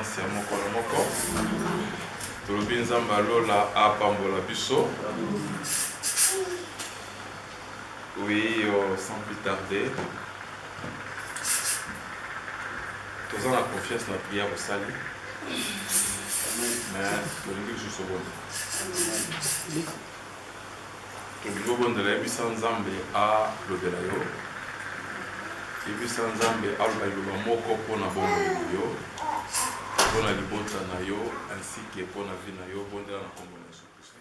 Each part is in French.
présence ya moko na moko. Tolobi nzambe alola apambola biso. Oui, sans plus tarder. Tous en la confiance dans la prière au salut. Mais tolingi juste au bon. Tolingi au bon de la ebisa nzambe a lobela yo. Ebisa nzambe a lobela moko pona bongo yo. Pona libota na yo ainsi que pona vie na yo bondela na kombo na Yesu Kristo.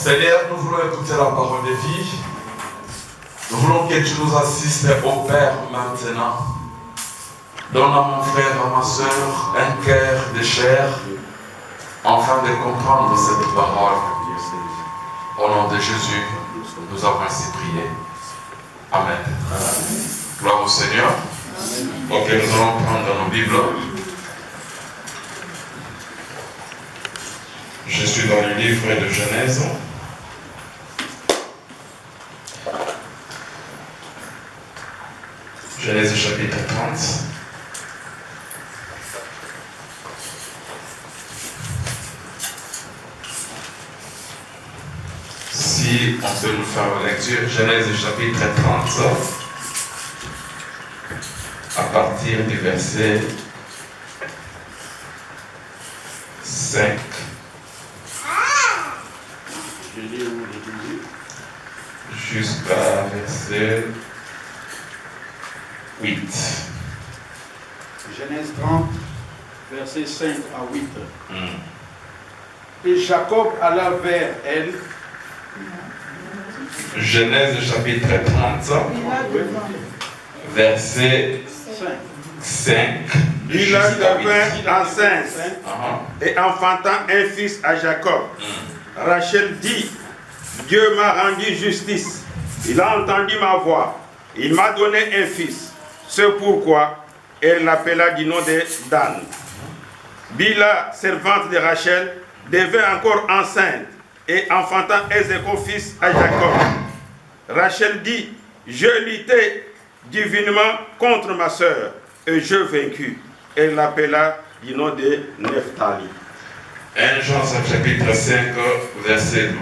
Seigneur, nous voulons écouter la parole de vie. Nous voulons que tu nous assistes au Père maintenant. Donne à mon frère, à ma soeur, un cœur de chair, afin de comprendre cette parole. Au nom de Jésus, nous avons ainsi prié. Amen. Gloire au Seigneur. Ok, nous allons prendre nos Bibles. Je suis dans le livre de Genèse. Genèse chapitre 30. Si on peut nous faire la lecture, Genèse chapitre 30, à partir du verset 5. Jusqu'à verset 8. Genèse 30, verset 5 à 8. Et Jacob alla vers elle. Genèse chapitre 30, verset 5. Bila devint enceinte et enfantant un fils à Jacob. Rachel dit, Dieu m'a rendu justice, il a entendu ma voix, il m'a donné un fils. C'est pourquoi elle l'appela du nom de Dan. Bila, servante de Rachel, devint encore enceinte et enfantant un second fils à Jacob. Rachel dit, je luttais divinement contre ma sœur et je vaincu. Elle l'appela du nom de Nephtali. 1 Jean chapitre 5, verset 12.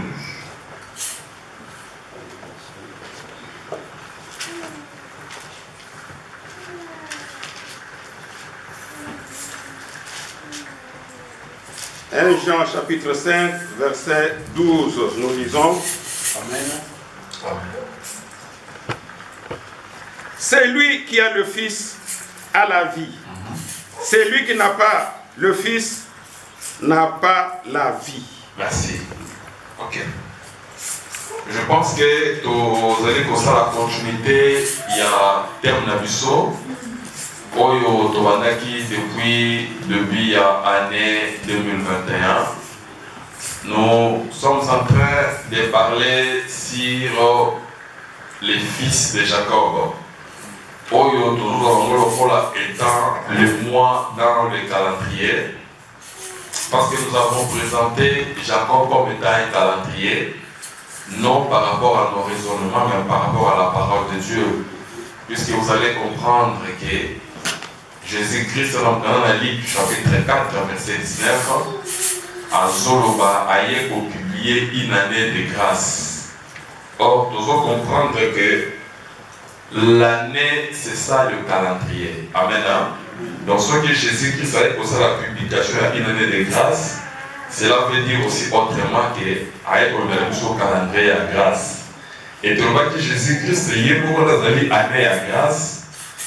Jean chapitre 5, verset 12, nous lisons. Amen. C'est lui qui a le Fils à la vie. C'est lui qui n'a pas le Fils n'a pas la vie. Merci. Ok. Je pense que vous allez commencer la continuité. Il y a terme Nabiso. Oyo Tobanaki depuis l'année 2021. Nous sommes en train de parler sur les fils de Jacob. Oyo toujours étant le mois dans le calendrier. Parce que nous avons présenté Jacob comme étant un calendrier, non par rapport à nos raisonnements, mais par rapport à la parole de Dieu. Puisque vous allez comprendre que Jésus-Christ, dans la Luc chapitre 4, verset 19, à Zoloba, a publié une année de grâce. Or, nous devons comprendre que l'année, c'est ça le calendrier. Amen. Donc, ce que Jésus-Christ a posé la publication à une année de grâce, cela veut dire aussi autrement que avec le calendrier à grâce. Et tu vois que Jésus-Christ est pour une année à grâce.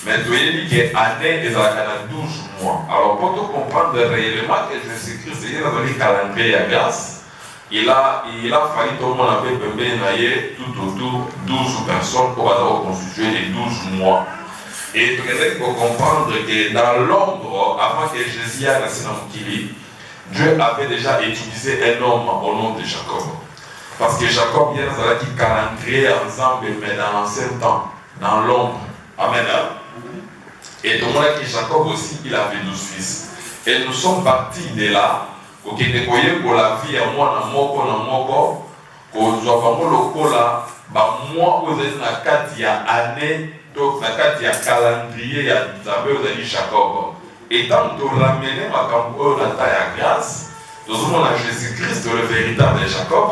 Mais tu dis que l'année est à 12 mois. Alors, pour te comprendre réellement que Jésus-Christ est dans le calendrier à grâce, il a fallu tout le monde avec tout autour 12 personnes pour avoir constitué les 12 mois. Et il faut comprendre que dans l'ombre, avant que Jésus ait naissé dans Mokili, Dieu avait déjà utilisé un homme au nom de Jacob. Parce que Jacob vient dans le calendrier ensemble, mais dans l'ancien temps, dans l'ombre. Amen. Et tout le monde que Jacob aussi, il avait 12 fils. Et nous sommes partis de là, pour que nous voyions pour la vie à moi, dans moko, que nous avons le coup là, moi, vous êtes dans la 4 année, donc dans la 4 calendrier, il y a Jacob. Et tant que nous ramenons ma campo, la taille à grâce, nous avons Jésus-Christ, le véritable Jacob,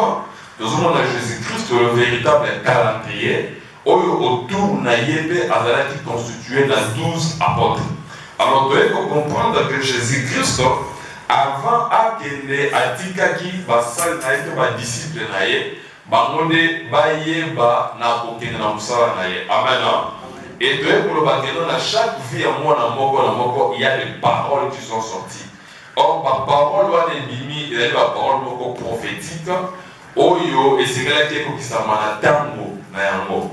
nous avons Jésus-Christ, le véritable calendrier. Autour Naïebe a constitué dans 12 apôtres. Alors, vous devez comprendre que Jésus-Christ, avant Akende, Atikaki, Basal Naïbe, disciple Naïe, Bamone, Bayeba, Nakokene, Namsala Naïe. Amen. Et vous devez comprendre que dans chaque vie, à moi, il y a des paroles qui sont sorties. Or, par parole, il y a des paroles prophétiques. Oyo, et c'est là qui s'amène tango,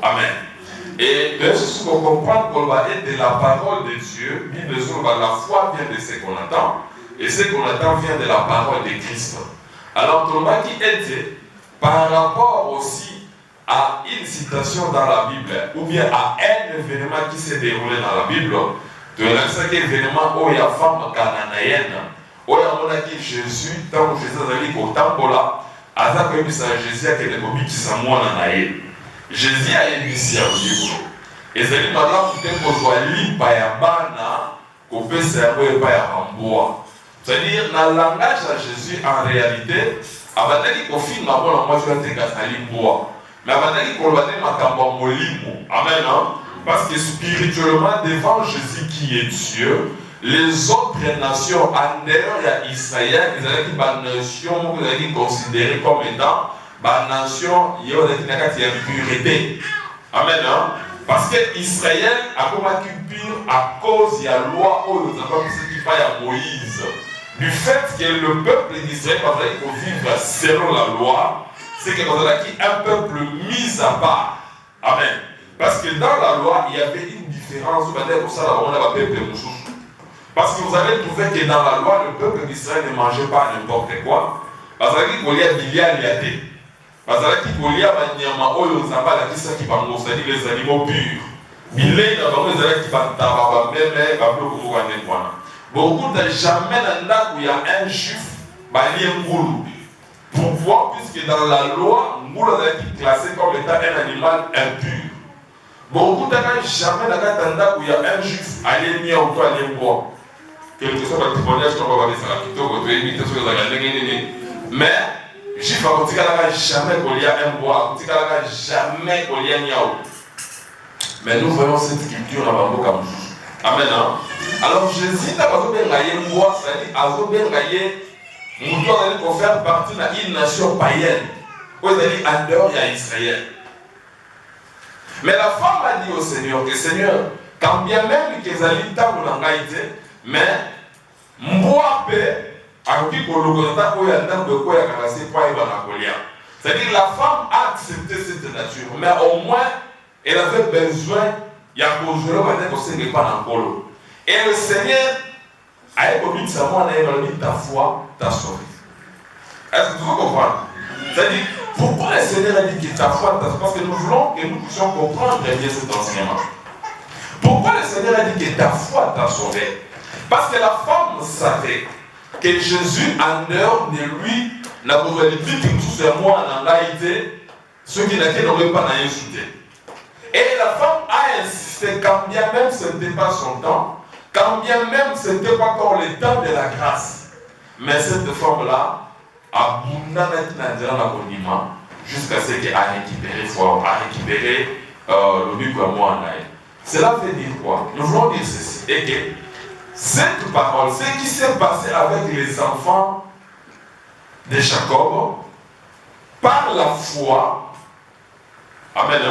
amen. Et de ce qu'on comprend qu'on va être de la parole de Dieu, la foi vient de ce qu'on entend, et ce qu'on entend vient de la parole de Christ. Alors, tout le monde qui était par rapport aussi à une citation dans la Bible, ou bien à un événement qui s'est déroulé dans la Bible, de l'accès événement où il y a femme cananéenne, où il y a Jésus, tant que Jésus a dit qu'au temple là, à ça que Jésus a été le qui s'est moi dans la Jésus a initié un livre. Et c'est lui maintenant qui peut soit libre par Yabana, qu'on peut servir par Yamboa. C'est-à-dire, dans le langage de Jésus, en réalité, avant qu'on filme la moi je vais te casser bois. Mais avant qu'on va dire ma molimo. Amen. Parce que spirituellement, devant Jésus qui est Dieu, les autres nations, en dehors d'Israël, ils avaient une nation que vous avez considérée comme étant une nation qui a une pureté. Amen. Parce que Israël a combattu pur à cause de la loi où nous avons ce qui paye à Moïse. Du fait que le peuple d'Israël va vivre selon la loi, c'est que nous avons un peuple mis à part. Amen. Parce que dans la loi, il y avait une différence. Parce que vous avez trouvé que dans la loi, le peuple d'Israël ne mangeait pas n'importe quoi. Parce qu'il y a des liatés. Parce qu'il y a des les animaux purs. Il y a beaucoup de jamais où il y a un juif, pour voir, puisque dans la loi, Moulou a été classé comme étant un animal impur. Beaucoup de jamais où il y a un juif, aller ni au toit, aller boire. Quelque chose de témoignage, on va dire ça, mais juif a jamais qu'il y a un bois, jamais qu'il y a un yaourt. Mais nous voyons cette sculpture à Bambo comme Amen. Alors Jésus n'a pas bien bois, c'est-à-dire a bien faire partie d'une nation païenne. Où il dit en dehors il y a Israël. Mais la femme a dit au Seigneur que Seigneur, quand bien même qu'ils allaient tant dans l'angaïté, mais moi paix, à qui pour le contact où il y a un de quoi il y a cassé pour y aller. C'est-à-dire la femme a accepté cette nature, mais au moins elle avait besoin, il y a besoin de se faire pas dans le colo. Et le Seigneur a écouté sa voix, il a dit ta foi t'a sauvé. Est-ce que vous comprenez? C'est-à-dire, pourquoi le Seigneur a dit que ta foi t'a sauvé? Parce que nous voulons que nous puissions comprendre bien cet enseignement. Pourquoi le Seigneur a dit que ta foi t'a sauvé? Parce que la femme savait que Jésus, en dehors de lui, n'a pas dit que tout ce moi en été, ceux qui n'auraient pas insulté. Et la femme a insisté, quand bien même ce n'était pas son temps, quand bien même ce n'était pas encore le temps de la grâce. Mais cette femme-là a abondamment jusqu'à ce qu'elle a récupéré le but que moi en a. Cela veut dire quoi? Nous voulons dire ceci. Et que cette parole, ce qui s'est passé avec les enfants de Jacob, par la foi, amen,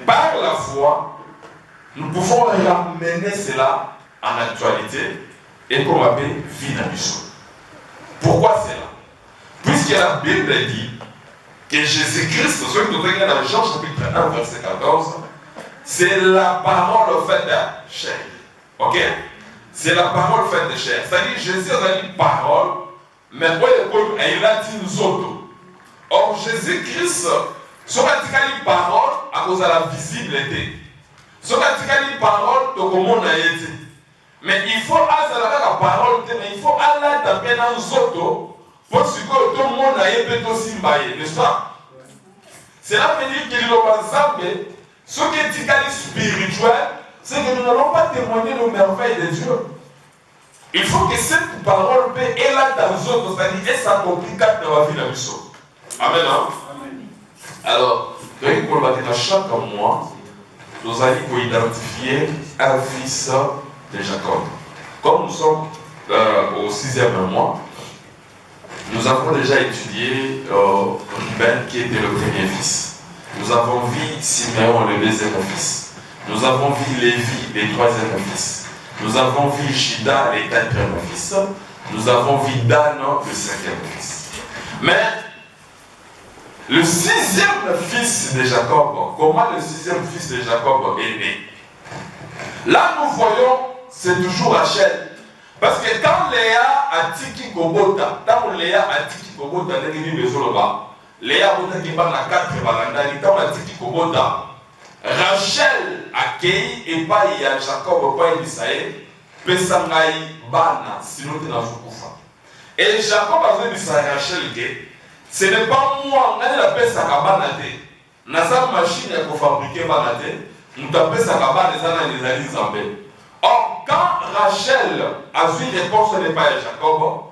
par la foi, nous pouvons ramener cela en actualité et qu'on appelle vie dans le sol. Pourquoi cela? Puisque la Bible dit que Jésus-Christ, ce que nous regardons dans Jean chapitre 1, verset 14, c'est la parole faite de chair. Ok? C'est la parole faite de chair. C'est-à-dire Jésus a dit parole, mais il a dit nous autres. Or Jésus-Christ, ce qu'on a dit parole à cause de la visibilité. Ce qu'on a dit parole, tout le monde a été. Mais il faut aller la parole, mais il faut aller taper dans les autres pour que tout le monde a été aussi maillé, n'est-ce pas? Cela veut dire qu'il y a ce qui est spirituel, c'est que nous n'allons pas témoigner nos merveilles de Dieu. Il faut que cette parole paix est là dans les autres, c'est-à-dire qu'elle s'accomplit dans la vie de la mission. Amen. Alors, chaque mois, nous allons identifier un fils de Jacob. Comme nous sommes au 6e mois, nous avons déjà étudié Ruben qui était le premier fils. Nous avons vu Siméon le deuxième fils. Nous avons vu Lévi le troisième fils. Nous avons vu Juda le quatrième fils. Nous avons vu Dan le cinquième fils. Mais le 6e fils de Jacob, comment le 6e fils de Jacob est né? Là nous voyons, c'est toujours Rachel. Parce que quand Léa a tiki Kobota, Léa a tiki Kobota, Léa a tiki Kobota, kobota Rachel accueille et pas il y a Jacob pas Isaïe pesa ngai bana sinon tu n'as pas. Et Jacob a dit à Rachel que ce n'est pas moi qui la pesa kabana te naza machine pour fabriquer bana te muta pesa kabana ezana les alliés zambé. Or quand Rachel a vu réponse n'est pas à Jacob,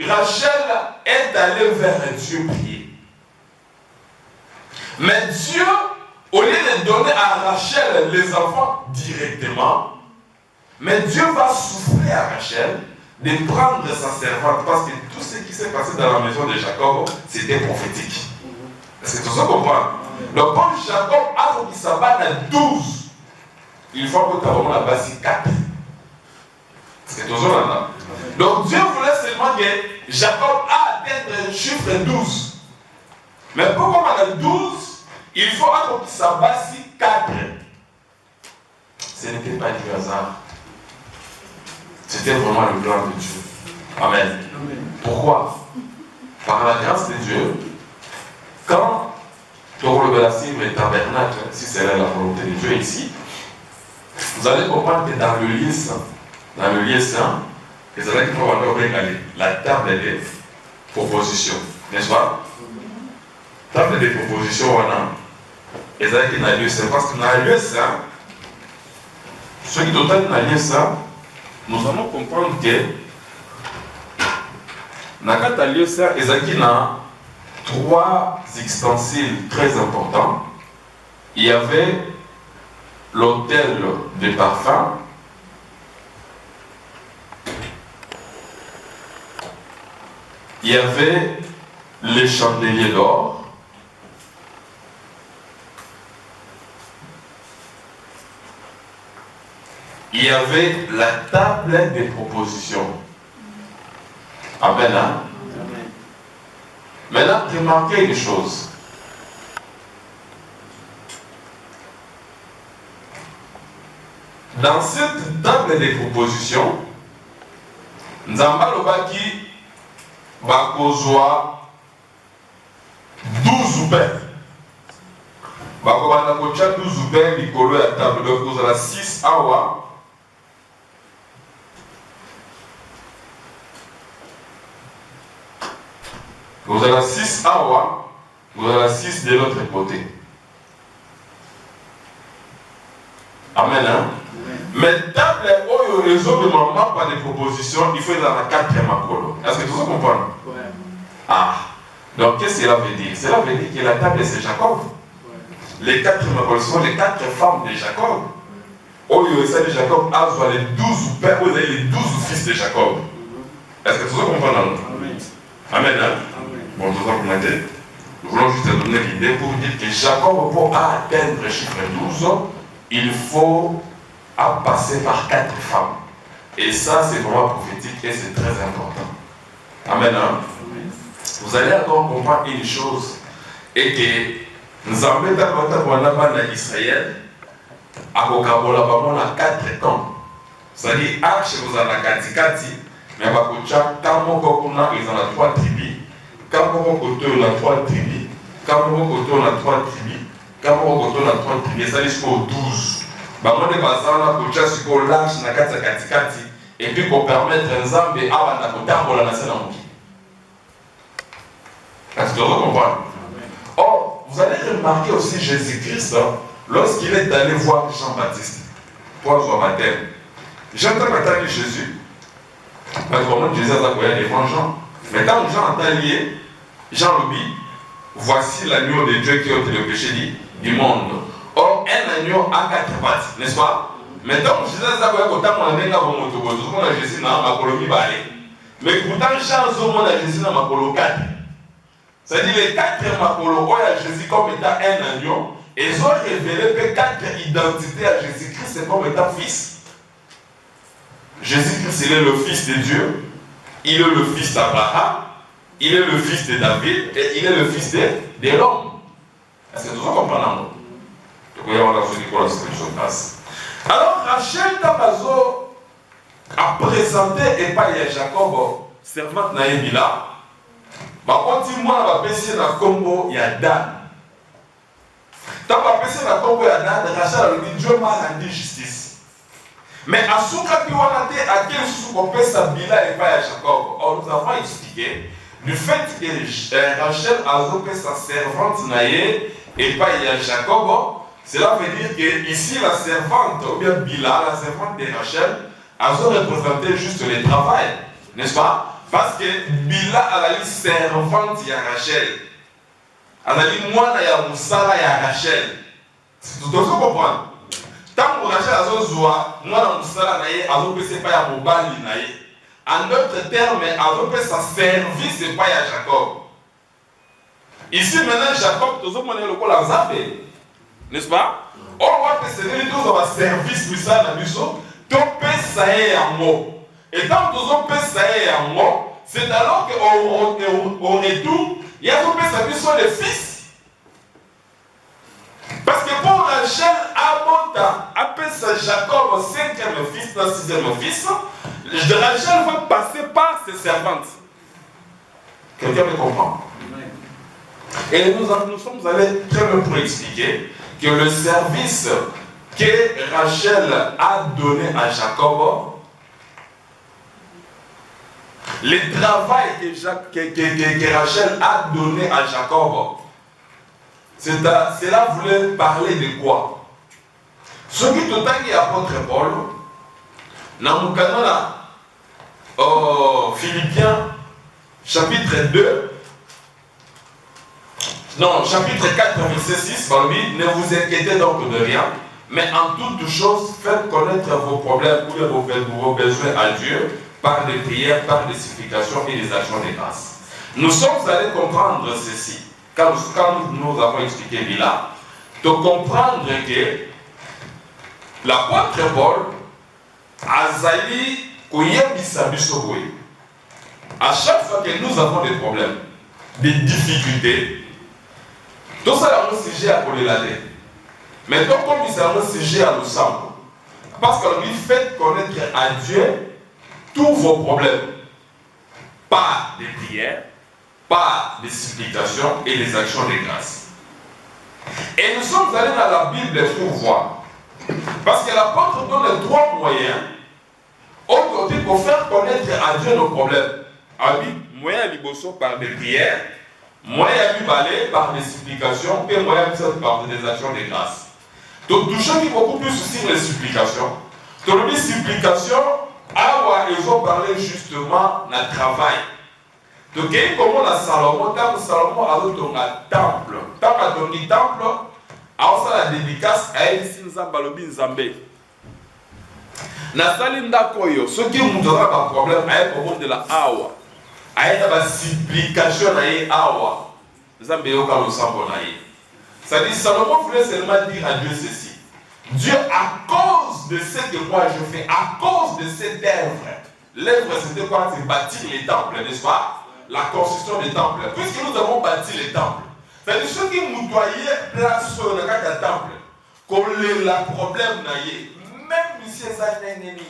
Rachel est allée vers Dieu prier. Mais Dieu, au lieu de donner à Rachel les enfants directement, mais Dieu va souffler à Rachel de prendre sa servante parce que tout ce qui s'est passé dans la maison de Jacob, c'était prophétique. Est-ce que tout ça comprend? Donc quand Jacob a dit sa banne à 12, il faut que tu aies la base 4. C'est tout ça là. Donc Dieu voulait seulement que Jacob a atteint le chiffre 12. Mais pourquoi on a 12, il faut que sa base 4. Ce n'était pas du hasard. C'était vraiment le plan de Dieu. Amen. Pourquoi? Par la grâce de Dieu, quand tu révélations le tabernacle, si c'est la volonté de Dieu ici, vous allez comprendre que dans le lieu saint, les allez pouvoir regarder la table des propositions, n'est-ce pas? Table des propositions, et ça qui n'a lieu saint, parce que dans le lieu saint, ceux qui sont dans le lieu saint, nous allons comprendre que dans le lieu saint, il y a 3 ustensiles très importants. Il y avait l'autel de parfum, il y avait les chandeliers d'or, il y avait la table des propositions. Amen. Hein? Amen. Maintenant, remarquez une chose. Dans cette table des propositions, Nzamba Lobaki va kozwa 12 pains. Va kozwa 12 pains likolo ya table. Donc vous avez 6 awa. Vous avez 6 awa. Vous avez 6 de l'autre côté. Amen. Hein? Mais table où il y a pas de propositions, il faut y avoir 4 makolo. Est-ce que tout ça comprend? Ouais. Ah. Donc qu'est-ce que cela veut dire? Cela veut dire que la table c'est Jacob. Ouais. Les 4 makolo sont les 4 femmes de Jacob. Où il y a Jacob a les 12 pères, vous avez les 12 fils de Jacob. Est-ce que tout ça comprend? Amen. Amen. Hein? Bon, tout ça comprend. Nous voulons juste donner l'idée pour dire que Jacob, pour atteindre le chiffre 12, il faut passer par 4 femmes. Et ça, c'est vraiment prophétique et c'est très important. Amen. Hein? Vous allez encore comprendre une chose. Et que nous avons dit Israël, à Kokabola, on a 4 camps. C'est-à-dire, Arche, vous en avez 4, mais à Bakocha, Kamokokuna, ils en ont 3 tribus. Kamokokoto, on a 3 tribus. Kamokokoto, on a 3 tribus. Kamokokoto, on a 3 tribus. Ça jusqu'au 12. Bango de bazana kocha siko large na kati katikati et puis pour permettre Nzambe abanda kotambola na sena muki. Est-ce que vous comprenez? Or, vous allez remarquer aussi Jésus-Christ lorsqu'il est allé voir Jean-Baptiste pour son baptême. Jean a entendu Jésus. Mais comment Jésus a envoyé devant Jean? Mais quand Jean a lié, Jean lui dit, voici l'agneau de Dieu qui ôte le péché du monde. Or, un agneau a 4 pattes, n'est-ce pas? Maintenant, Jésus a dit que Jésus n'a pas mais pourtant, Jean a Jésus n'a pas 4. C'est-à-dire les 4 makolo à Jésus comme étant un agneau, et ils ont révélé que 4 identités à Jésus-Christ, c'est comme étant fils. Jésus-Christ, il est le fils de Dieu, il est le fils d'Abraham, il est le fils de David, et il est le fils de l'homme. Est-ce que tout ça comprend? Alors Rachel Tabazo a présenté et pas Jacob, servante Naïmila. Par contre, moi, je vais passer dans le combo, il y a Dan. Tant que personne n'a compris Rachel a dit Dieu m'a rendu justice. Mais à ce moment-là, à quel souci peut s'habiller et pas à Jacob. Or, nous avons expliqué du fait que Rachel a fait sa servante Naïe et pas à Jacob. Cela veut dire que ici la servante, ou bien Bila, la servante de Rachel, a représenté juste le travail, n'est-ce pas? Parce que Bila a eu servante de Rachel. Elle a dit moi, il y a Moussala et Rachel. Tout le monde comprend. Tant que Rachel a dit moi, Moussala a dit pas à Mobali. En d'autres termes, elle a fait sa service et pas à Jacob. Ici maintenant, Jacob, tout le monde est le col en zappé. N'est-ce pas? On voit que c'est les deux service pour ça dans le mission. Tout peut s'aérer en mots. Et tant que tout peut s'aérer en mots, c'est alors qu'au retour, il y a tout peut s'appuyer sur les fils. Parce que pour Rachel, à mon temps, après ça, Jacob, 5e fils, 6e fils, Rachel va passer par ses servantes. Quelqu'un me comprend? Et nous sommes allés très bien pour expliquer que le service que Rachel a donné à Jacob, le travail que Rachel a donné à Jacob, cela voulait parler de quoi? Ce qui tout à l'heure apôtre Paul, dans le canon Philippiens, chapitre 2, non, chapitre 4, verset 6, ne vous inquiétez donc de rien, mais en toutes choses, faites connaître vos problèmes ou vos besoins à Dieu par des prières, par des supplications et des actions de grâce. Nous sommes allés comprendre ceci, quand nous avons expliqué là, de comprendre que l'apôtre Paul a zali koyebisa biso boye. À chaque fois que nous avons des problèmes, des difficultés, tout ça, c'est un sujet à coller. Mais donc, comme c'est un sujet à l'ensemble, parce que lui fait connaître à Dieu tous vos problèmes, par des prières, par des supplications et des actions de grâce. Et nous sommes allés dans la Bible pour voir, parce que l'apôtre donne 3 moyens aujourd'hui pour faire connaître à Dieu nos problèmes. Moyen liboso par des prières, moyen libalé par des supplications et moyen par des actions de grâce. Donc, tout ce qui est beaucoup plus sur les supplications. Dans les supplications, ils ont parlé justement du travail. Donc, comment la Salomon, tant que Salomon a dans un temple, tant que dans un temple, a la dédicace à Nzambalobi Nzambe. Nasali Ndakoyo, ce qui nous donnera un problème à propos de la Awa. A une supplication à Awa. Nzambe Yoka Losambo Naye. C'est-à-dire, Salomon voulait seulement dire à Dieu ceci. Dieu, à cause de ce que moi je fais, à cause de cette œuvre, l'œuvre c'était quoi? C'est bâtir les temples, n'est-ce pas? La construction des temples. Puisque nous avons bâti les temples, c'est-à-dire ceux qui nous doyaient place sur le cas des temples, qu'on les la problème naïe, même si c'est un ennemi,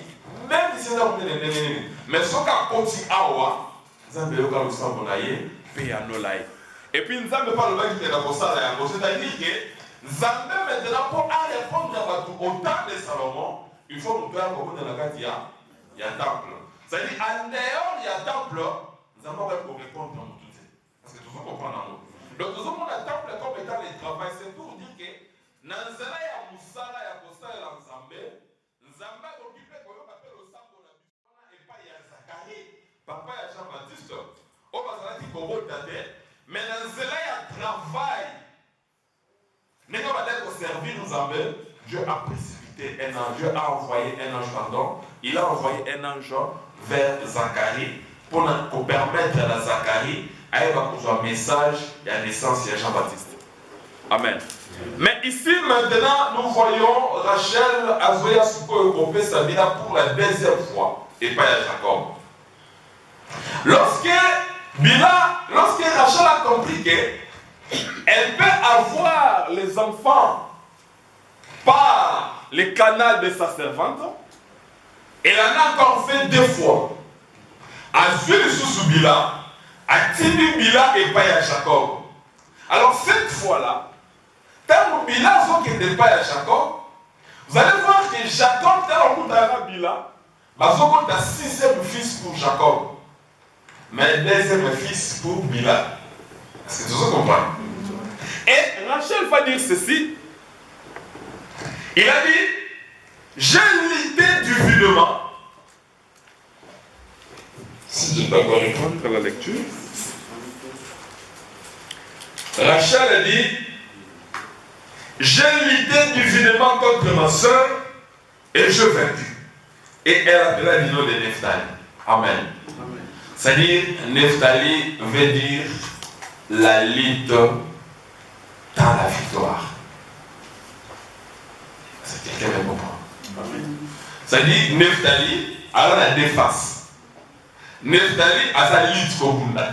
même si c'est un ennemi, mais ce qu'a continué à voir, Nzambe yoka lusambo naïe, paye à nos laïcs. Et puis Nzambe pas le mec qui est dans ça, c'est-à-dire que Nzambe maintenant pour répondre au temps de Salomon, il faut nous faire comme dans la carte il y a temple. C'est-à-dire en dehors il y a temple, Nzambe va pour répondre dans tout ça. Parce que tout ça comprend dans nous. Donc tout le monde a temple comme étant le travail, c'est pour dire que Nanzela ya Moussala ya Kosala ya Nzambe, Nzambe occupé comme on appelle au sambo na bisona et pas ya Zacharie, papa ya Jean-Baptiste, on va dire qu'il faut voter. Mais Nanzela ya travail. Mais quand on va servir Nzambe, Dieu a précipité un ange, Dieu a envoyé un ange, pardon, il a envoyé un ange vers Zacharie pour permettre à Zacharie d'avoir un message de la naissance de Jean-Baptiste. Amen. Mais ici maintenant, nous voyons Rachel Azoya Suko Ekopé Sabina pour la 2e fois et pas à Jacob. Lorsque Rachel a compris qu'elle peut avoir les enfants par le canal de sa servante, elle en a encore fait 2 fois. Ensuite, sous Bila, à Tibi Bila et pas à Jacob. Alors cette fois-là, Tant que Bila, ce qui n'est pas à Jacob, vous allez voir que Jacob, tant que dans Bila, il y a 6e fils pour Jacob, mais 2e fils pour Bila. Est-ce que tu comprends? Et Rachel va dire ceci. Il a dit, j'ai l'idée divinement. Si je dois reprendre la lecture. Rachel a dit, j'ai l'idée divinement contre ma soeur et je vaincu. Et elle appela le nom de Nephtali. Amen. C'est-à-dire, Nephtali veut dire la lutte dans la victoire. C'est quelqu'un qui comprend. C'est-à-dire, Nephtali a la déface. Nephtali a sa lutte comme ça.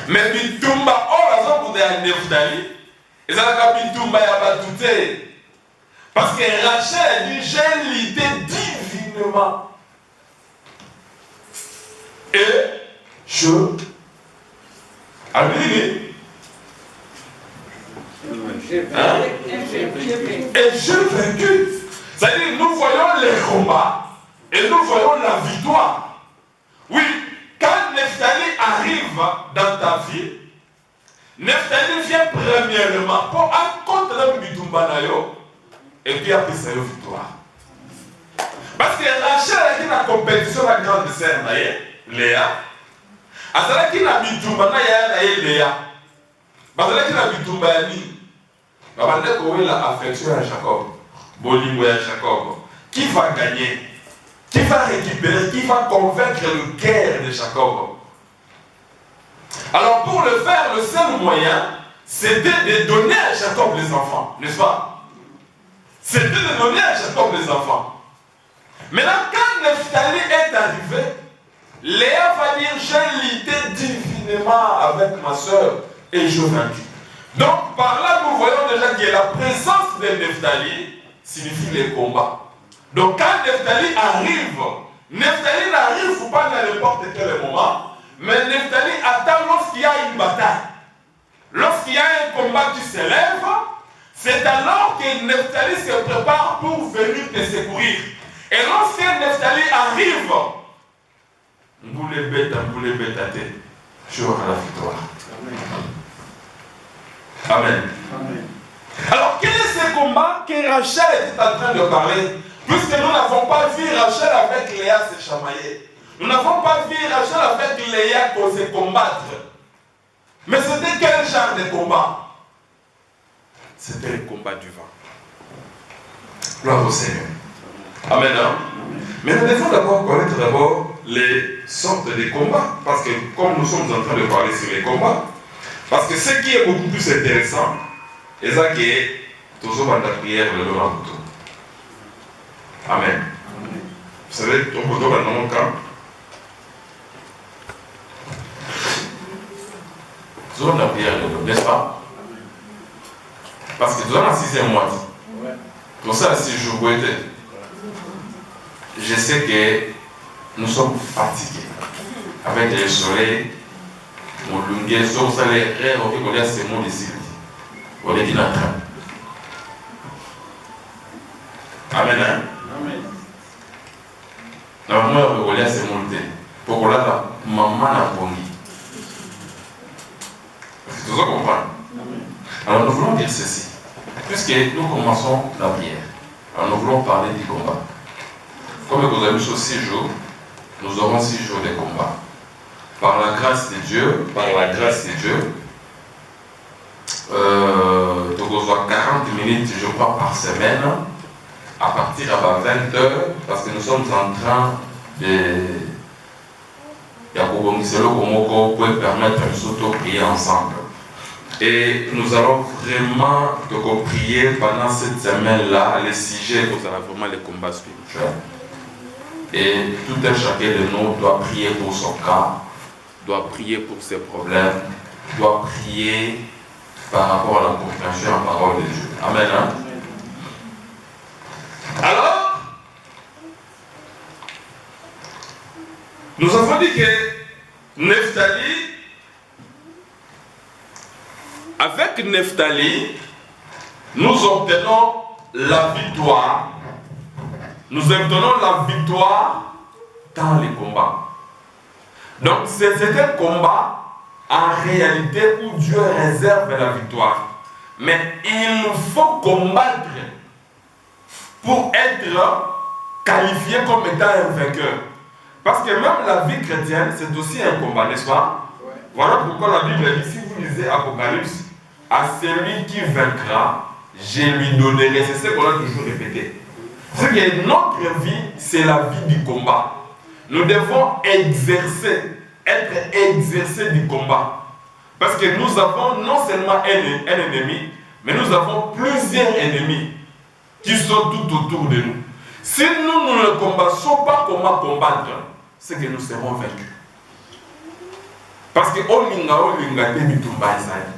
Mais Bitumba, on a besoin de Nephtali. Et ça n'a pas Bitumba, il n'y a pas tout. Parce que Rachel dit, j'ai l'idée divinement. Et je. Et je vaincu. C'est-à-dire, nous voyons les combats et nous voyons la victoire. Oui, quand Nephtali arrive dans ta vie, Nephtali vient premièrement pour contre Bitumbanayo et puis après ça, victoire. Parce que Rachel a dit la compétition de la grande sœur Léa. Azala qui n'a Bitumbanayo Léa. Azala qui n'a Bitumbanayo. La affection à Jacob, Bolingo à Jacob, qui va gagner, qui va récupérer, qui va convaincre le cœur de Jacob. Alors pour le faire, le seul moyen, c'était de donner à Jacob les enfants, n'est-ce pas? C'était de donner à Jacob les enfants. Maintenant, quand Nephtali est arrivé, Léa va dire, j'ai lutté divinement avec ma soeur et je vaincu. Donc, par là, nous voyons déjà que la présence de Nephtali signifie les combats. Donc, quand Nephtali arrive, Nephtali n'arrive pas à n'importe quel moment, mais Nephtali attend lorsqu'il y a une bataille. Lorsqu'il y a un combat qui s'élève, c'est alors que Nephtali se prépare pour venir te secourir. Et lorsque Nephtali arrive, je aurai la victoire. Amen. Amen. Alors, quel est ce combat que Rachel était en train de parler? Puisque nous n'avons pas vu Rachel avec Léa se chamailler. Nous n'avons pas vu Rachel avec Léa pour se combattre. Mais c'était quel genre de combat? C'était le combat du vent. Gloire au Seigneur. Amen. Mais nous devons d'abord connaître les sortes de combats. Parce que comme nous sommes en train de parler sur les combats, parce que ce qui est beaucoup plus intéressant, c'est ça qui est toujours dans la prière le long de tout. Amen. Vous savez, on peut dans mon camp. Toujours dans la prière le long, n'est-ce pas? Parce que toujours dans la 6e mois, pour ça, si je vous étais, je sais que nous sommes fatigués avec le soleil. Mon lungue, so ça les rêves, on va ces mots ici. On les dit dans le train. Amen. Amen. Normalement, on va ces mots. Pour la maman n'a pas mis. Est-ce que tu comprends? Alors nous voulons dire ceci. Puisque nous commençons la prière, alors nous voulons parler du combat. Comme vous avez vu sur 6 jours, nous aurons 6 jours de combat. Par la grâce de Dieu, donc on voit 40 minutes, je crois, par semaine, à partir à 20 heures, parce que nous sommes en train de pour permettre de s'auto-prier ensemble. Et nous allons vraiment prier pendant cette semaine-là, les sujets, vous avez vraiment les combats spirituels. Et tout un chacun de nous doit prier pour son cas, doit prier pour ses problèmes, doit prier par rapport à la compréhension à la parole de Dieu. Amen. Hein? Alors, nous avons dit que avec Nephtali, nous obtenons la victoire. Nous obtenons la victoire dans les combats. Donc c'est un combat en réalité où Dieu réserve la victoire. Mais il faut combattre pour être qualifié comme étant un vainqueur. Parce que même la vie chrétienne, c'est aussi un combat, n'est-ce pas? Ouais. Voilà pourquoi la Bible dit, si vous lisez Apocalypse, à celui qui vaincra, je lui donnerai. C'est ce qu'on a toujours répété. C'est que notre vie, c'est la vie du combat. Nous devons être exercés du combat. Parce que nous avons non seulement un ennemi, mais nous avons plusieurs ennemis qui sont tout autour de nous. Si nous ne combattons pas comment combattre, c'est que nous serons vaincus. Parce que olinga te bitumba ezali.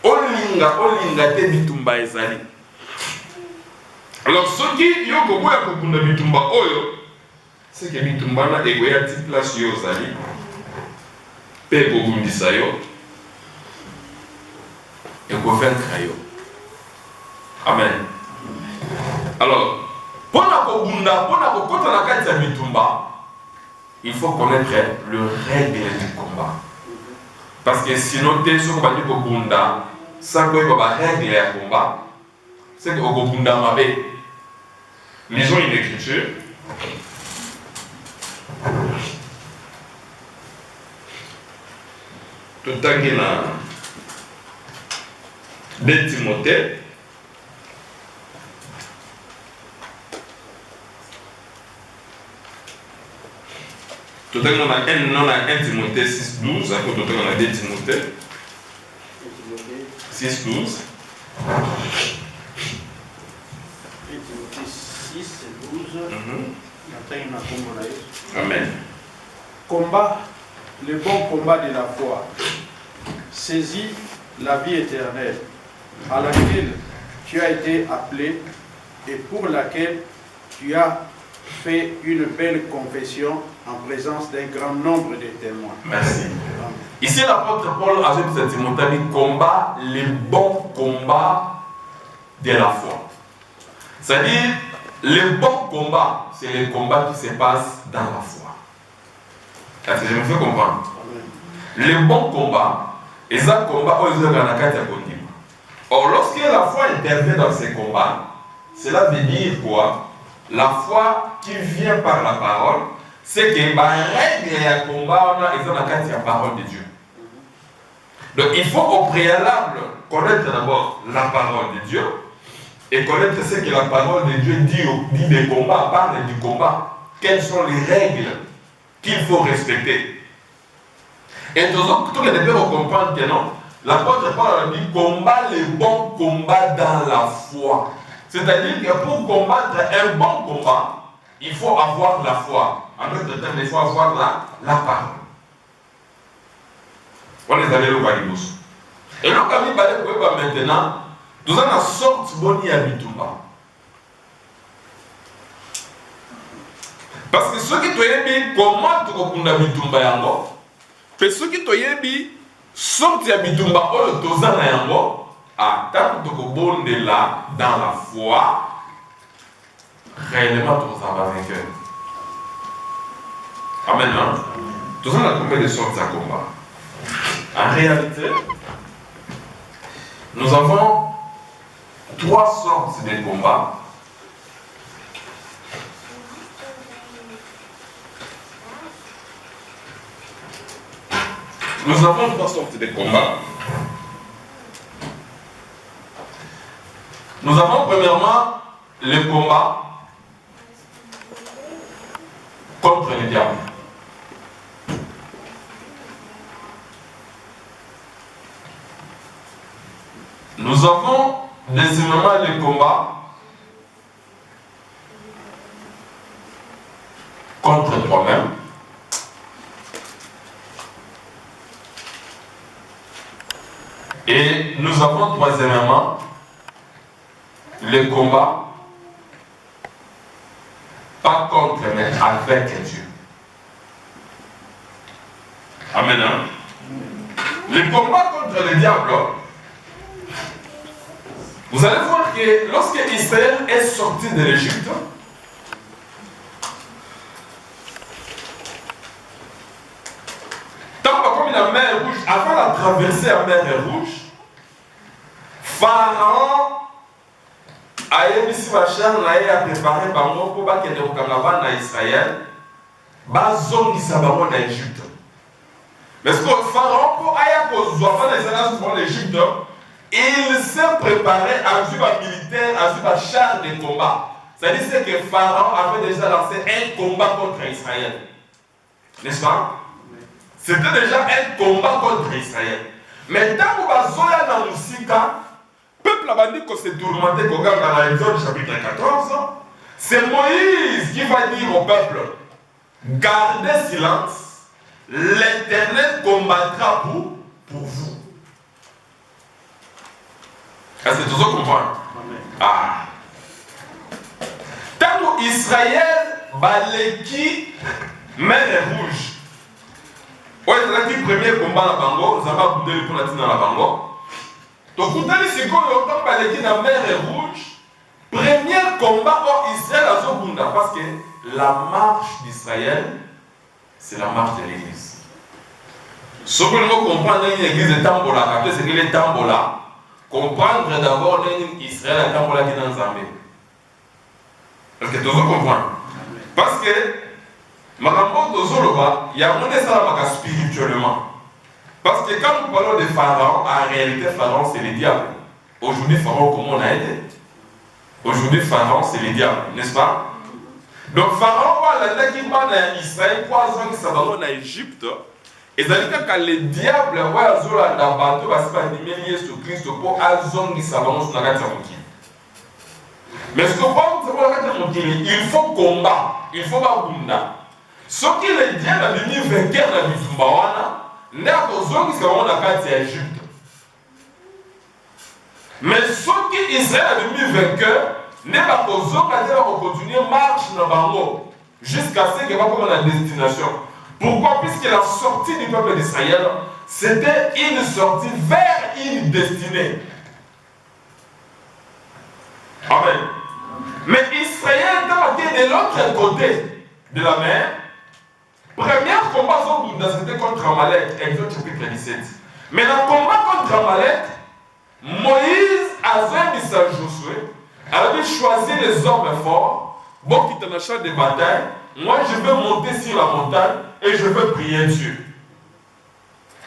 Olinga te bitumba ezali. Alors ceux qui yoko boya kokunda bitumba oyo, c'est que bitumba na egoya ti place yo zali. Pe kokundisa yo. Et vaincre yo. Amen. Alors, pour la kati ya bitumba, il faut connaître le règle du combat. Parce que sinon, tu es sur le combat, sans que tu règle du combat, c'est que tu combat mabe. Lisons une écriture. Tout à l'heure, 2 Timothée. Tout à l'heure, on a 1 Timothée 6,12. Après, tout à l'heure, on a 2 Timothée 6,12. 1 Timothée 6, 12. Amen. Combat le bon combat de la foi. Saisis la vie éternelle, à laquelle tu as été appelé et pour laquelle tu as fait une belle confession en présence d'un grand nombre de témoins. Merci. Ici, l'apôtre Paul a dit à Timothée, combat les bons combats de la foi. C'est-à-dire, les bons combats, c'est les combats qui se passent dans la foi. Est-ce que je me fais comprendre? Les bons combats, et ça, combat, or, lorsque la foi intervient dans ces combats, cela veut dire quoi? La foi qui vient par la parole, c'est que la règle et combat, on a la parole de Dieu. Donc il faut au préalable connaître d'abord la parole de Dieu et connaître ce que la parole de Dieu dit des combats, parle du combat. Quelles sont les règles qu'il faut respecter. Et tout le monde peut comprendre que non, l'apôtre Paul a dit combat les bons combats dans la foi. C'est-à-dire que pour combattre un bon combat, il faut avoir la foi. En d'autres termes, il faut avoir la parole. On est allé au Balibus. Et donc, quand il va maintenant, nous avons une sorte de bonne habitumba. Parce que ceux qui te aiment, comment tu comprends habitumba yango? Mais ceux qui te aiment, sorte habitumba ou le tozana yango. Ah, tant que tu es là, dans la foi, réellement tu seras vainqueur. Amen. Tout ça, on a combien de sortes à combat? En réalité, nous avons 3 sortes de combats. Nous avons 3 sortes de combats. Nous avons premièrement le combat contre le diable. Nous avons deuxièmement le combat contre toi-même. Et nous avons troisièmement le combat, pas contre, mais avec Dieu. Amen. Le combat contre le diable, Vous allez voir que lorsque Israël est sorti de l'Égypte, comme la mer Rouge, avant la traversée à mer Rouge, Pharaon a émis Bachar a préparé bango pour que les Okangaba na Israël bazongisa bango na Égypte. Mais ce que Pharaon pour aya kozwa na Israël pour l'Égypte, il s'est préparé à un militaire, à un char de combat. C'est-à-dire que Pharaon avait déjà lancé un combat contre Israël. N'est-ce pas? C'était déjà un combat contre Israël. Mais tant que Bazoya dans Moussika, le peuple a dit qu'on s'est tourmenté, qu'on regarde dans l'Exode chapitre 14, c'est Moïse qui va dire au peuple, gardez silence, l'Éternel combattra pour vous. Est-ce que tu comprends? Ah. Tant que Israël baleki mer rouge. Oui, c'est le premier combat à Bango, nous avons boudé pour la tine à la Bango. Donc, vous avez dit que quand baleki na mer rouge, premier combat au Israël à Zobunda, parce que la marche d'Israël, c'est la marche de l'église. Ce que nous comprenons dans l'église de Tambola, c'est que les Tambola, comprendre d'abord l'Israël à Tambola qui est dans Zambé. Est-ce que tu comprends? Parce que, il y a un ça spirituellement. Parce que quand nous parlons de Pharaon, en réalité, Pharaon c'est le diable. Aujourd'hui, Pharaon, comment on a été? Aujourd'hui, Pharaon c'est le diable, n'est-ce pas? Donc, Pharaon, là, qui va en Israël, 3 ans qui s'en en Égypte, et c'est-à-dire que le diable, bateau va se faire animer sur Christ pour Azon qui s'en va sur la carte. Mais ce que il faut combat, il faut pas bunda. Ce qui le diable a venu vainqueur dans Bizumbawana, n'est pas besoin qui seront dans la carte d'Égypte. Mais ce qui Israël a venu vainqueur, n'est pas besoin qu'on continue marche dans Bango jusqu'à ce qu'il va comme la destination. Pourquoi? Puisque la sortie du peuple d'Israël, c'était une sortie vers une destinée. Amen. Mais Israël était de l'autre côté de la mer. Premier combat, c'était contre Amalek, Exode chapitre 17. Mais dans le combat contre Amalek, Moïse a mis à Josué, avait choisi les hommes forts, bon qui étaient dans le champ de bataille. Moi, je vais monter sur la montagne et je vais prier Dieu.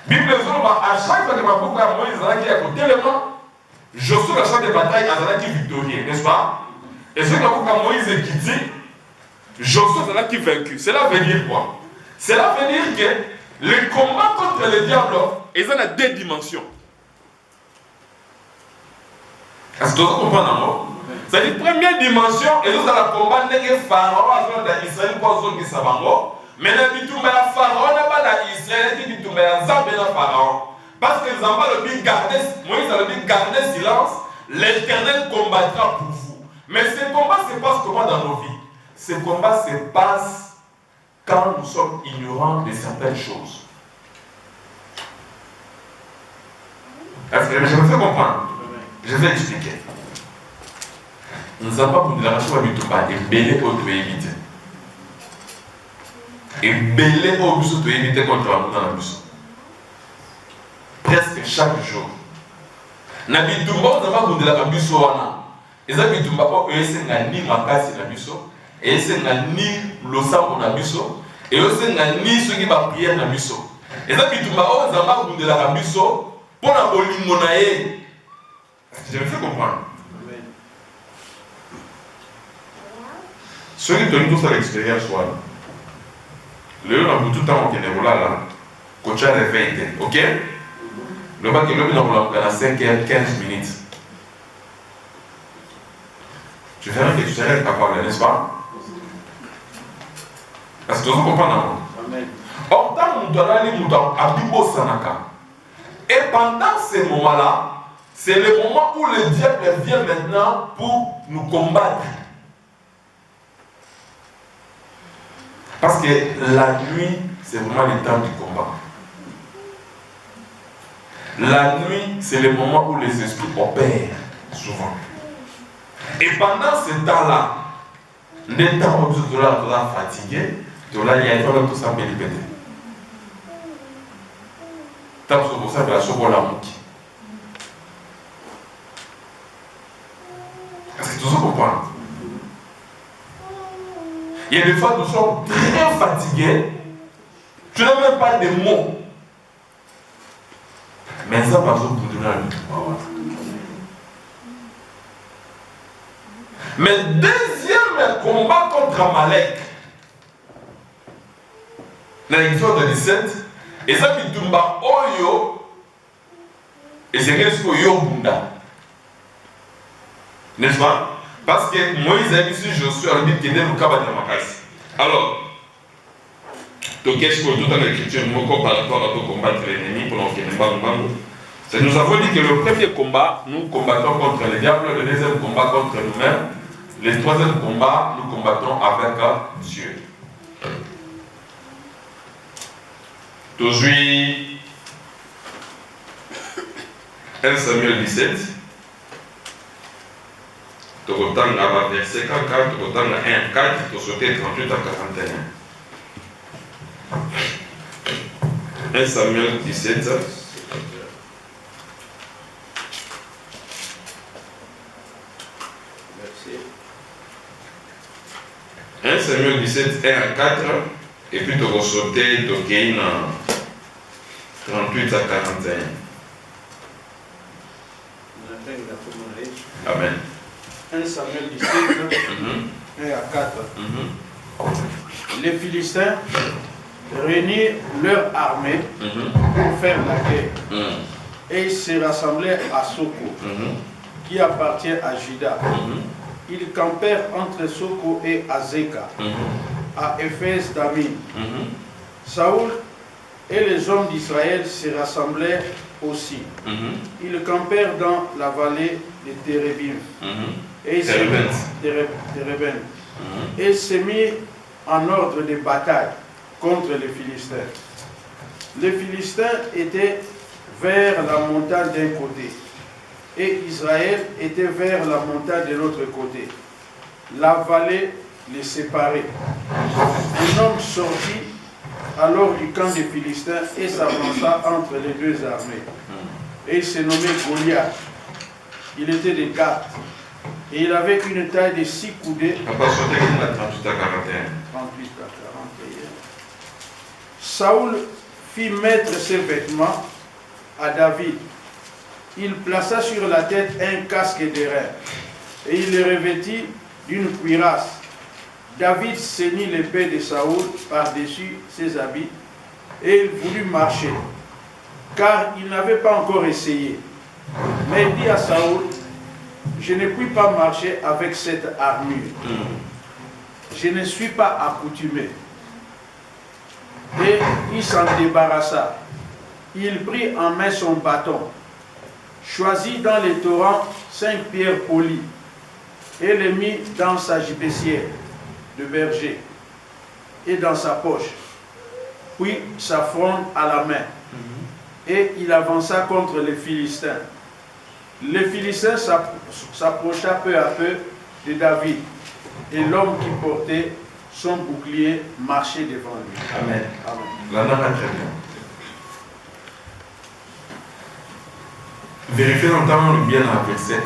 Bible à chaque fois que Moïse a côté le nom, Josué dans le champ de bataille a été victorieux, n'est-ce pas? Et ce que Moïse est quitté, Josué a été vaincu. Cela veut dire quoi? Cela veut dire que le combat contre le diable, ils ont 2 dimensions. Est-ce que vous comprenez? C'est-à-dire, première dimension, ils ont le combat de Pharaon dans Israël pour ceux qui savent. Mais le Pharaon n'a pas d'Israël qui dit Pharaon. Parce qu'ils ont pas le but garder, Moïse a le but garder silence, l'Éternel combattra pour vous. Mais ce combat se passe comment dans nos vies? Ce combat se passe quand nous sommes ignorants de certaines choses. Est-ce que je me fais comprendre? Je vais expliquer. Nous n'avons pas pour la raison du tout pas et belé au tout éviter. Et belé au bus tout éviter contre la bus. Presque chaque jour. Nabi Tumba n'a pas pour la bus wana. Et ça Nabi Tumba pas essayer ni makasi na biso, et essayer ni losambo na biso, et essayer ni ceux qui va prier na biso. Et ça Nabi Tumba on n'a pas pour la biso pour la bolingo na ye. Je me fais comprendre. Ceux qui donnent tous à l'extérieur soient là. Le on a tout le temps qui est là, coach a réveillé, ok? Le bac est là, on a 5h15 minutes. Tu verras que tu serais capable, n'est-ce pas? Est-ce que tu comprends? Amen. Or, dans nous donnons les moutons à Bibo Sanaka. Et pendant ces moments-là, c'est le moment où le diable vient maintenant pour nous combattre. Parce que la nuit, c'est vraiment le temps du combat. La nuit, c'est le moment où les esprits opèrent. souvent. Et pendant ce temps-là, les temps où tu es fatigué, tu es là, il y a tout ça qui est libéré. Tu as pour ça de la chocolat mouki. Est-ce que tu comprends? Il y a des fois nous sommes très fatigués, tu n'as même pas de mots. Mais ça, par exemple, pour donner mais deuxième combat contre Amalek, dans l'histoire de 17, et ça qui tombe Oyo, et c'est ce que Yo Bunda. N'est-ce pas? Parce que Moïse a dit si Josué a dit qu'il était le cabane de Makassi. Alors, qu'est-ce que tout dans l'écriture, par rapport à combattre l'ennemi pour l'enquête, nous avons dit que le premier combat, nous combattons contre le diable, le deuxième combat contre nous-mêmes, le troisième combat, nous combattons avec Dieu. Aujourd'hui, 1 Samuel 17, tu retournes à verset 44, tu retournes à 1, 4, tu sautes 38 à 41. 1 Samuel 17. 1 Samuel 17, 1 à 4, et puis tu vas sauter, tu gagnes 38 à 41. Amen. 1 Samuel 17, 1 à 4. Les Philistins réunirent leur armée pour faire la guerre. Et ils se rassemblaient à Soko, qui appartient à Juda. Ils campèrent entre Soko et Azeka, à Éphèse d'Amin. Saoul et les hommes d'Israël se rassemblaient aussi. Ils campèrent dans la vallée de Térébim. Et se mirent en ordre de bataille contre les Philistins. Les Philistins étaient vers la montagne d'un côté, et Israël était vers la montagne de l'autre côté. La vallée les séparait. Un homme sortit alors du camp des Philistins et s'avança entre les deux armées. Et il se nommait Goliath. Il était de Gath. Et il avait une taille de 6 coudées. 38 à 41. Saoul fit mettre ses vêtements à David. Il plaça sur la tête un casque d'airain et il le revêtit d'une cuirasse. David ceignit l'épée de Saoul par-dessus ses habits et il voulut marcher, car il n'avait pas encore essayé. Mais il dit à Saoul, je ne puis pas marcher avec cette armure. Je ne suis pas accoutumé. Et il s'en débarrassa. Il prit en main son bâton, choisit dans les torrents 5 pierres polies et les mit dans sa gibecière de berger et dans sa poche, puis sa fronde à la main. Et il avança contre les Philistins. Les Philistins s'approcha peu à peu de David, et l'homme qui portait son bouclier marchait devant lui. Amen. Amen. La nana très bien. Vérifiez notamment bien à verset 1.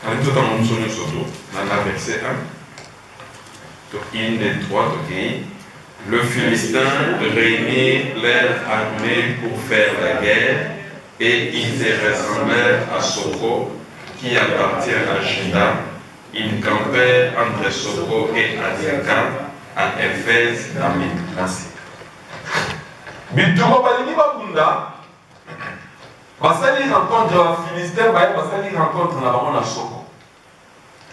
Quand tout en nous surtout, dans la verset 1. Donc, 1 des 3, ok. Le Philistin réunit leur armée pour faire la guerre et ils se rassemblèrent à Soko, qui appartient à Juda. Ils campaient entre Soko et Azeka, à Éphèse d'Amin. Merci. Bituma balingi babunda. Basali rencontre Philistin, basali rencontre na bango na Soko.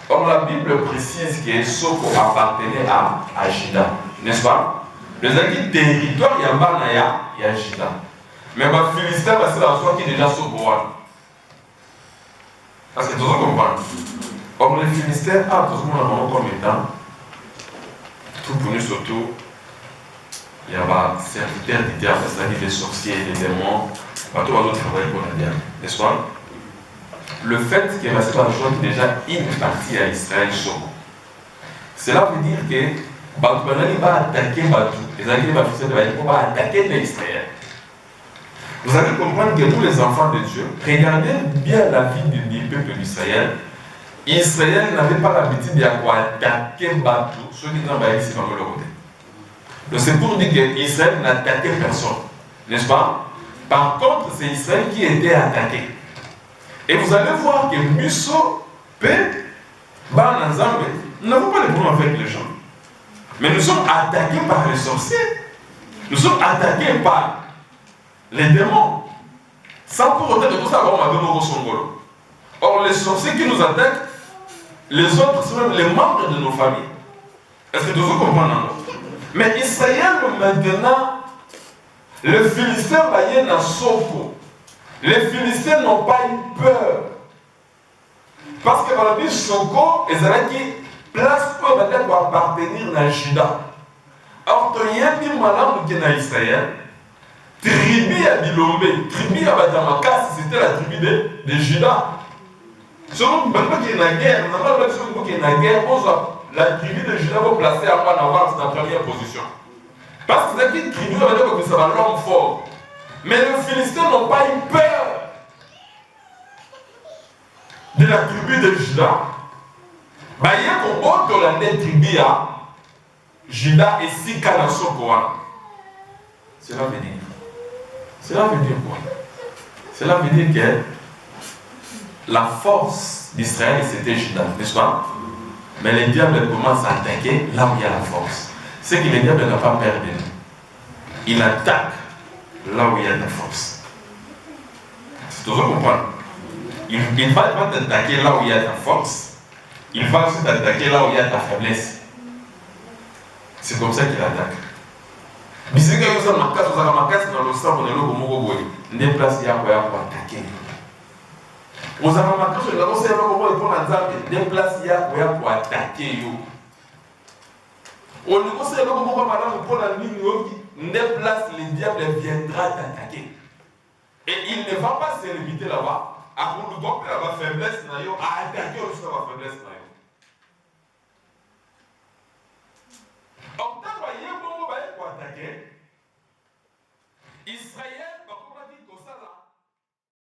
Or la Bible précise que Soko appartenait à Juda, n'est-ce pas? Les acquis territoire il y a Juda. Mais les Philistins, c'est la soie qui est déjà Soko. Parce que tout le monde comprend. Or les Philistins, tout le monde comme étant, tout pour nous surtout, il y a des serviteurs du diable, c'est-à-dire des sorciers, des démons, tout va travailler pour le diable, n'est-ce pas? le fait que c'est pas déjà une partie à Israël. Cela veut dire que Batou va attaquer Batou. Les Alliés vont attaquer Israël. Vous allez comprendre que nous, les enfants de Dieu, regardez bien la vie du peuple d'Israël. Israël n'avait pas l'habitude d'attaquer Batou, ceux qui n'ont pas ici dans le côté. Donc c'est pour dire qu'Israël n'attaquait personne, n'est-ce pas? Par contre, c'est Israël qui était attaqué. Et vous allez voir que Musso, Pé, Banazambe, nous n'avons pas de problème avec les gens. Mais nous sommes attaqués par les sorciers. Nous sommes attaqués par les démons. Sans pour autant de tout ça, on avait nos songolo. Or, les sorciers qui nous attaquent, les autres sont même les membres de nos familles. Est-ce que vous comprenez? Mais Israël, maintenant, les Philistins vaillent dans Soko. Les Philistins n'ont pas eu peur. Parce que dans la ville Soko, ils avaient dit place où ils vont appartenir à Juda. Or, il y a des malades qui sont en Israël. Tribu à Bilombe, tribu à Badamakas, c'était la tribu de Juda. Selon le qui est en guerre, la tribu de Juda va placer en avance dans la première position. Parce que cette tribu va dire que ça va l'homme fort. Mais les Philistins n'ont pas eu peur de la tribu de Juda. Il y a un autre tribu à Juda et Sika dans son coin. Cela veut dire. Cela veut dire quoi? Cela veut dire que la force d'Israël c'était Juda, n'est-ce pas? Mais les diables commencent à attaquer là où il y a la force. C'est que les diables n'ont pas peur de nous. Il attaque là où il y a de la force. C'est toujours comprendre. Il va t'attaquer là où il y a de la force. Il va aussi t'attaquer là où il y a de la faiblesse. C'est comme ça qu'il attaque. Bisika yosa makasi ozala makasi na losambo na eloko moko boye nde place yako ya koattake. Ozala makasi ozala kosala eloko boye mpo na Nzambe nde place yako ya koattake yo. Olingi kosala eloko moko malamu mpo na nini yoki nde place le diable viendra t'attaquer. Et il ne va pas se limiter là-bas à koudoukope la faiblesse na yo, à attaquer aussi la faiblesse na yo.